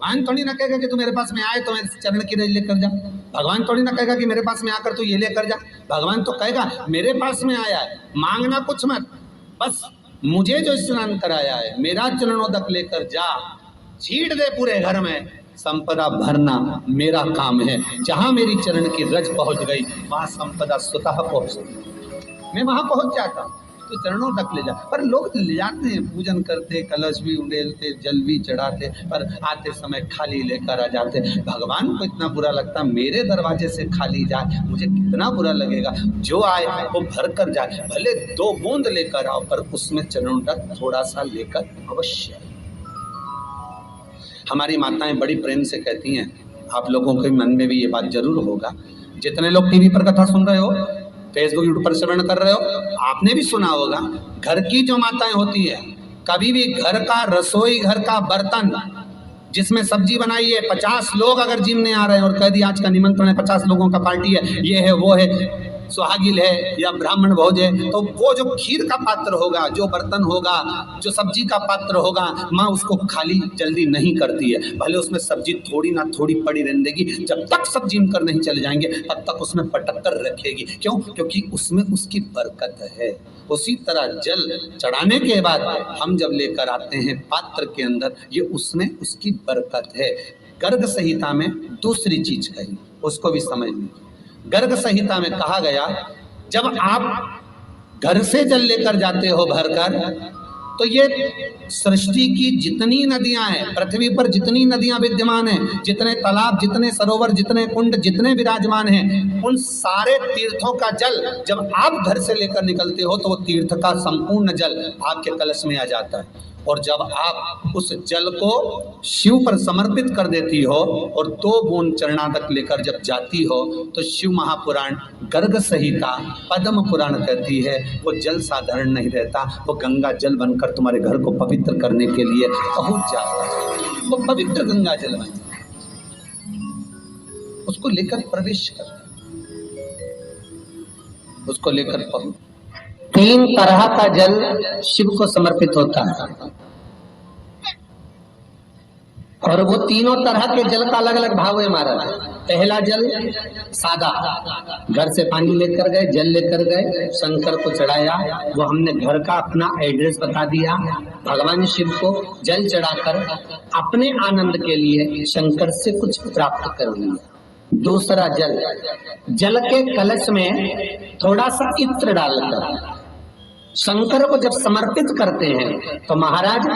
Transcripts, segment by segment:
भगवान थोड़ी ना कहेगा कि तू मेरे पास में आए तो मेरे चरण की रज लेकर जा। भगवान थोड़ी ना कहेगा कि मेरे पास में आकर तू ये लेकर जा। भगवान तो कहेगा मेरे पास में आया है, मांगना कुछ मत, बस मुझे जो स्नान कराया है मेरा चरणोदक लेकर जा, छीट दे पूरे घर में, संपदा भरना मेरा काम है। जहां मेरी चरण की रज पहुंच गई वहां संपदा स्वतः पहुंच गई, मैं वहां पहुंच जाता हूं। तो चरणों तक ले जा, पर लोग ले जाते हैं, पूजन करते, कलश भी उड़ेलते, जल भी चढ़ाते, पर आते समय खाली लेकर आ जाते। भगवान को इतना बुरा लगता, मेरे दरवाजे से खाली जाए मुझे कितना बुरा लगेगा। जो आए वो भर कर जाए, भले 2 बूंद लेकर आओ, पर उसमें चरणों तक थोड़ा सा लेकर अवश्य। हमारी माताएं बड़ी प्रेम से कहती हैं, आप लोगों के मन में भी ये बात जरूर होगा, जितने लोग टीवी पर कथा सुन रहे हो, फेसबुक यूट्यूब पर श्रवण कर रहे हो, आपने भी सुना होगा, घर की जो माताएं होती है, कभी भी घर का रसोई घर का बर्तन जिसमें सब्जी बनाई है, 50 लोग अगर जिमने आ रहे हैं और कह दिया आज का निमंत्रण है, 50 लोगों का पार्टी है, ये है वो है, सुहागिल है या ब्राह्मण भोज है, तो वो जो खीर का पात्र होगा, जो बर्तन होगा, जो सब्जी का पात्र होगा, माँ उसको खाली जल्दी नहीं करती है। भले उसमें सब्जी थोड़ी ना थोड़ी पड़ी रहने देगी, जब तक सब जिम कर नहीं चले जाएंगे तब तक उसमें पटक कर रखेगी। क्यों? क्योंकि उसमें उसकी बरकत है। उसी तरह जल चढ़ाने के बाद हम जब लेकर आते हैं पात्र के अंदर, ये उसमें उसकी बरकत है। गर्ग संहिता में दूसरी चीज कही, उसको भी समझ लीजिए। गर्ग संहिता में कहा गया, जब आप घर से जल लेकर जाते हो भरकर, तो ये सृष्टि की जितनी नदियां हैं, पृथ्वी पर जितनी नदियां विद्यमान हैं, जितने तालाब, जितने सरोवर, जितने कुंड, जितने विराजमान हैं, उन सारे तीर्थों का जल जब आप घर से लेकर निकलते हो तो वो तीर्थ का संपूर्ण जल आपके कलश में आ जाता है। और जब आप उस जल को शिव पर समर्पित कर देती हो और 2 बूंद चरणादक लेकर जब जाती हो, तो शिव महापुराण गर्ग संहिता पद्म पुराण कहती है वो जल साधारण नहीं रहता, वो गंगा जल बनकर तुम्हारे घर को पवित्र करने के लिए पहुंच जाता है। वो पवित्र गंगा जल बन, उसको लेकर प्रवेश करता, उसको लेकर पहुंच। 3 तरह का जल शिव को समर्पित होता है, और वो तीनों तरह के जल का अलग अलग भाव है महाराज। पहला जल सादा, घर से पानी लेकर गए, जल लेकर गए, शंकर को चढ़ाया, वो हमने घर का अपना एड्रेस बता दिया, भगवान शिव को जल चढ़ाकर अपने आनंद के लिए शंकर से कुछ प्राप्त कर लिया। दूसरा जल, जल के कलश में थोड़ा सा इत्र डालकर शंकर को जब समर्पित करते हैं, तो महाराज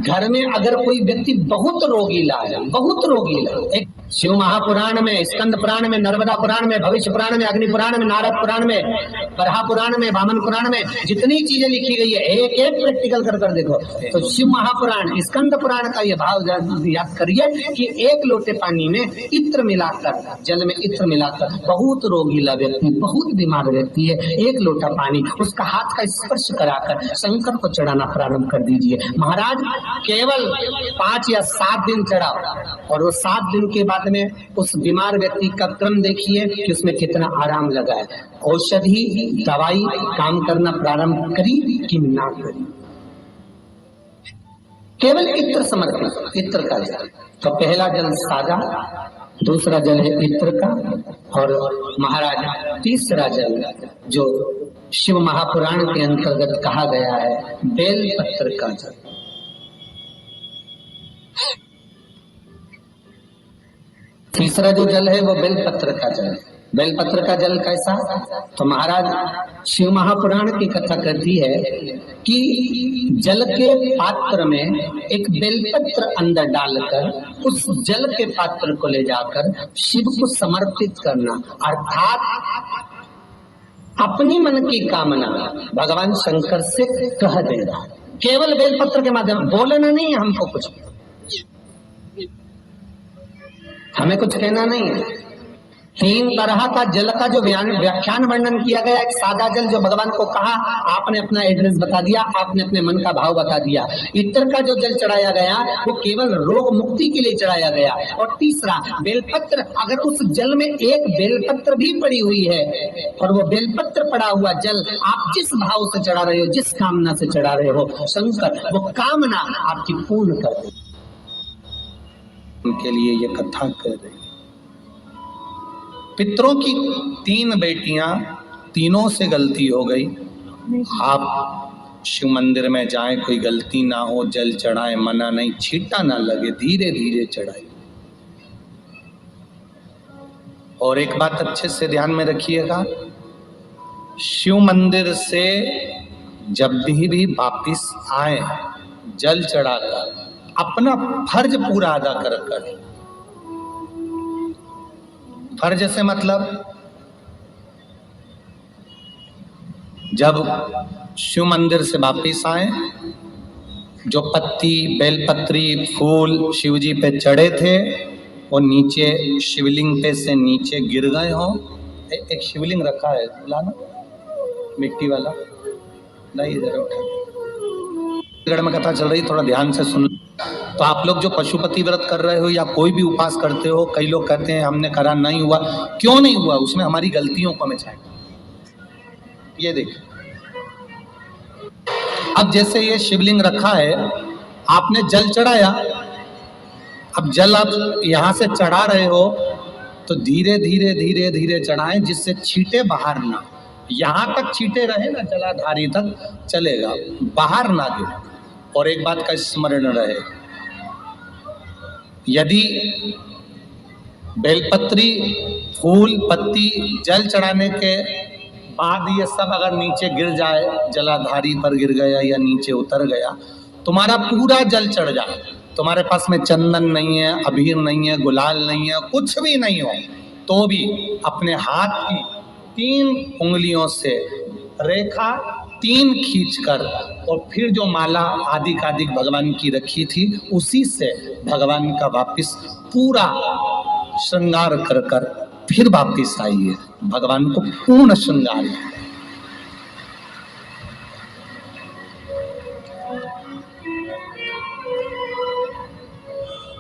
घर में अगर कोई व्यक्ति बहुत रोगीला है, बहुत रोगीला, एक शिव महापुराण में, स्कंद पुराण में, नर्मदा पुराण में, भविष्य पुराण में, अग्नि पुराण में, नारद पुराण में, बरहा पुराण में, वामन पुराण में जितनी चीजें लिखी गई है, एक एक प्रैक्टिकल कर कर देखो। तो शिव महापुराण, स्कंद पुराण का ये भाव याद करिए कि 1 लोटे पानी में इत्र मिलाकर, जल में इत्र मिलाकर, बहुत रोगीला व्यक्ति, बहुत बीमार व्यक्ति है, 1 लोटा पानी उसका हाथ का स्पर्श कराकर शंकर को चढ़ाना प्रारंभ कर दीजिए। महाराज केवल 5 या 7 दिन चढ़ाओ, और वो 7 दिन के बाद में उस बीमार व्यक्ति का क्रम देखिए कि उसमें कितना आराम लगा है। औषधि दवाई काम करना प्रारंभ करी कि ना करी। केवल इत्र समर्पित, इत्र का जल। तो पहला जल सादा, दूसरा जल है इत्र का, और महाराज तीसरा जल जो शिव महापुराण के अंतर्गत कहा गया है, बेल पत्र का जल। तीसरा जो जल है वो बेलपत्र का जल। बेलपत्र का जल कैसा? तो महाराज शिव महापुराण की कथा कहती है कि जल के पात्र में एक बेलपत्र अंदर डालकर उस जल के पात्र को ले जाकर शिव को समर्पित करना, अर्थात अपनी मन की कामना भगवान शंकर से कह देना। केवल बेलपत्र के माध्यम, बोलना नहीं है हमको, कुछ हमें कुछ कहना नहीं है। 3 तरह का जल का जो व्याख्यान वर्णन किया गया, एक सादा जल जो भगवान को कहा, आपने अपना एड्रेस बता दिया, आपने अपने मन का भाव बता दिया। इत्र का जो जल चढ़ाया गया वो केवल रोग मुक्ति के लिए चढ़ाया गया। और तीसरा बेलपत्र, अगर उस जल में एक बेलपत्र भी पड़ी हुई है और वो बेलपत्र पड़ा हुआ जल आप जिस भाव से चढ़ा रहे हो, जिस कामना से चढ़ा रहे हो, शंकर वो कामना आपकी पूर्ण कर दे। उनके लिए ये कथा कर रही। पितरों की 3 बेटियां, तीनों से गलती हो गई। आप शिव मंदिर में जाएं, कोई गलती ना हो, जल चढ़ाएं, मना नहीं, छींटा ना लगे, धीरे धीरे चढ़ाई। और एक बात अच्छे से ध्यान में रखिएगा, शिव मंदिर से जब भी वापिस आए, जल चढ़ाकर अपना फर्ज पूरा अदा कर। फर्ज से मतलब जब शिव मंदिर से वापिस आए, जो पत्ती, बेलपत्री, फूल शिव जी पे चढ़े थे वो नीचे शिवलिंग पे से नीचे गिर गए हो। एक शिवलिंग रखा है, लाना मिट्टी वाला, नहीं इधर उठा में कथा चल रही, थोड़ा ध्यान से सुन। तो आप लोग जो पशुपति व्रत कर रहे हो या कोई भी उपास करते हो, कई लोग कहते हैं हमने करा नहीं हुआ। क्यों नहीं हुआ? उसमें हमारी गलतियों को हमें चाहिए। ये देख, अब जैसे ये शिवलिंग रखा है, आपने जल चढ़ाया, अब जल आप यहां से चढ़ा रहे हो तो धीरे धीरे धीरे धीरे चढ़ाएं, जिससे छींटे बाहर ना, यहां तक छींटे रहे ना, जलाधारी तक चलेगा, बाहर ना गिरे। और एक बात का स्मरण रहे, यदि बेलपत्री, फूल, पत्ती जल चढ़ाने के बाद ये सब अगर नीचे गिर जाए, जलाधारी पर गिर गया या नीचे उतर गया, तुम्हारा पूरा जल चढ़ जाए, तुम्हारे पास में चंदन नहीं है, अबीर नहीं है, गुलाल नहीं है, कुछ भी नहीं हो, तो भी अपने हाथ की 3 उंगलियों से रेखा 3 खींचकर और फिर जो माला आदिकादिक भगवान की रखी थी उसी से भगवान का वापिस पूरा श्रृंगार कर फिर वापिस आइए, भगवान को पूर्ण श्रृंगार।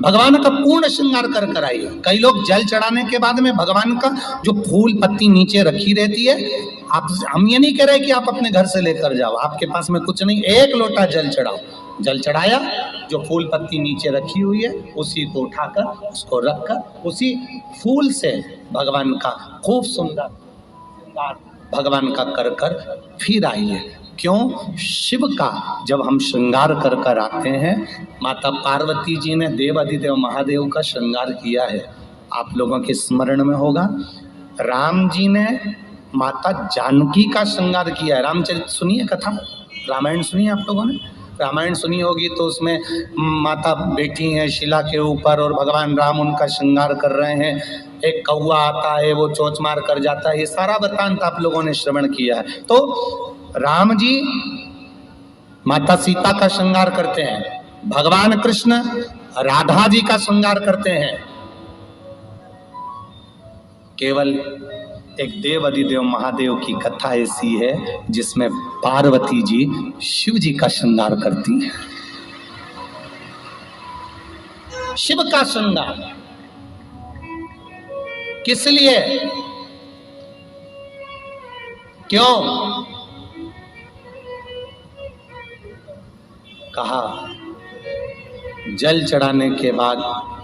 भगवान का पूर्ण श्रृंगार कर आइए। कई लोग जल चढ़ाने के बाद में भगवान का जो फूल पत्ती नीचे रखी रहती है, हम ये नहीं कह रहे कि आप अपने घर से लेकर जाओ, आपके पास में कुछ नहीं, 1 लोटा जल चढ़ाओ, जल चढ़ाया, जो फूल पत्ती नीचे रखी हुई है उसी को उठाकर, उसको रखकर, उसी फूल से भगवान का खूब सुंदर भगवान का कर फिर आइए। क्यों? शिव का जब हम श्रृंगार कर आते हैं, माता पार्वती जी ने देव अधिदेव महादेव का श्रृंगार किया है, आप लोगों के स्मरण में होगा। राम जी ने माता जानकी का श्रृंगार किया है। रामचरित सुनिए कथा, रामायण सुनिए, आप लोगों ने रामायण सुनी होगी, तो उसमें माता बैठी हैं शिला के ऊपर और भगवान राम उनका श्रृंगार कर रहे हैं। एक कौवा आता है, वो चोंच मार कर जाता है, ये सारा वृत्तांत आप लोगों ने श्रवण किया है। तो राम जी माता सीता का श्रृंगार करते हैं, भगवान कृष्ण राधा जी का श्रृंगार करते हैं। केवल एक देव अधिदेव महादेव की कथा ऐसी है जिसमें पार्वती जी शिव जी का श्रृंगार करती है। शिव का श्रृंगार किस लिए? क्यों? कहा जल चढ़ाने के बाद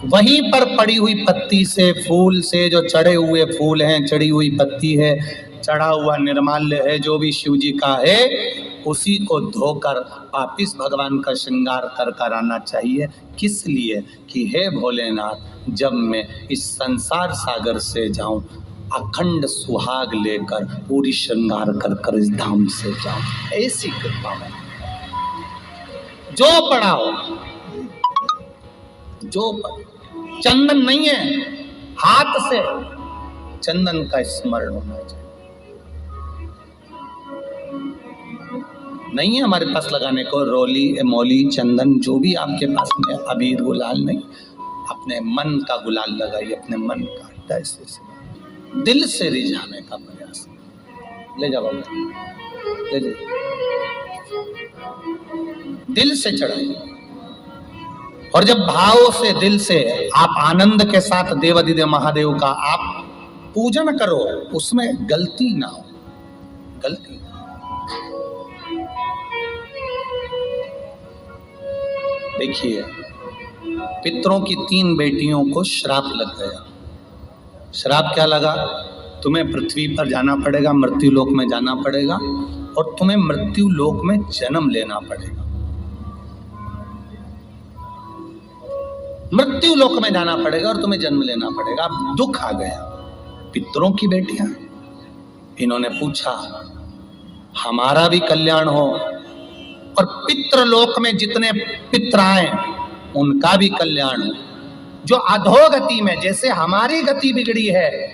वहीं पर पड़ी हुई पत्ती से, फूल से, जो चढ़े हुए फूल हैं, चढ़ी हुई पत्ती है, चढ़ा हुआ निर्माल्य है, जो भी शिव जी का है, उसी को धोकर वापिस भगवान का श्रृंगार कर आना चाहिए। किस लिए? कि हे भोलेनाथ, जब मैं इस संसार सागर से जाऊं, अखंड सुहाग लेकर पूरी श्रृंगार कर इस धाम से जाऊं, ऐसी कृपा है। जो पड़ा हो, जो चंदन नहीं है, हाथ से चंदन का स्मरण होना चाहिए। नहीं है हमारे पास लगाने को रोली, मौली, चंदन, जो भी आपके पास में, अबीर, गुलाल नहीं, अपने मन का गुलाल लगाइए, अपने मन का, ऐसे दिल से रिझाने का प्रयास। ले जाओ, ले जाओ, दिल से चढ़ाइए। और जब भाव से, दिल से आप आनंद के साथ देव अधिदेव महादेव का आप पूजन करो, उसमें गलती ना हो, गलती। देखिए पितरों की 3 बेटियों को श्राप लग गया। श्राप क्या लगा? तुम्हें पृथ्वी पर जाना पड़ेगा, मृत्यु लोक में जाना पड़ेगा, और तुम्हें मृत्यु लोक में जन्म लेना पड़ेगा। मृत्यु लोक में जाना पड़ेगा और तुम्हें जन्म लेना पड़ेगा। अब दुख आ गया। पितरों की बेटियां, इन्होंने पूछा हमारा भी कल्याण हो और पितृलोक में जितने पितर आए उनका भी कल्याण हो। जो अधोगति में, जैसे हमारी गति बिगड़ी है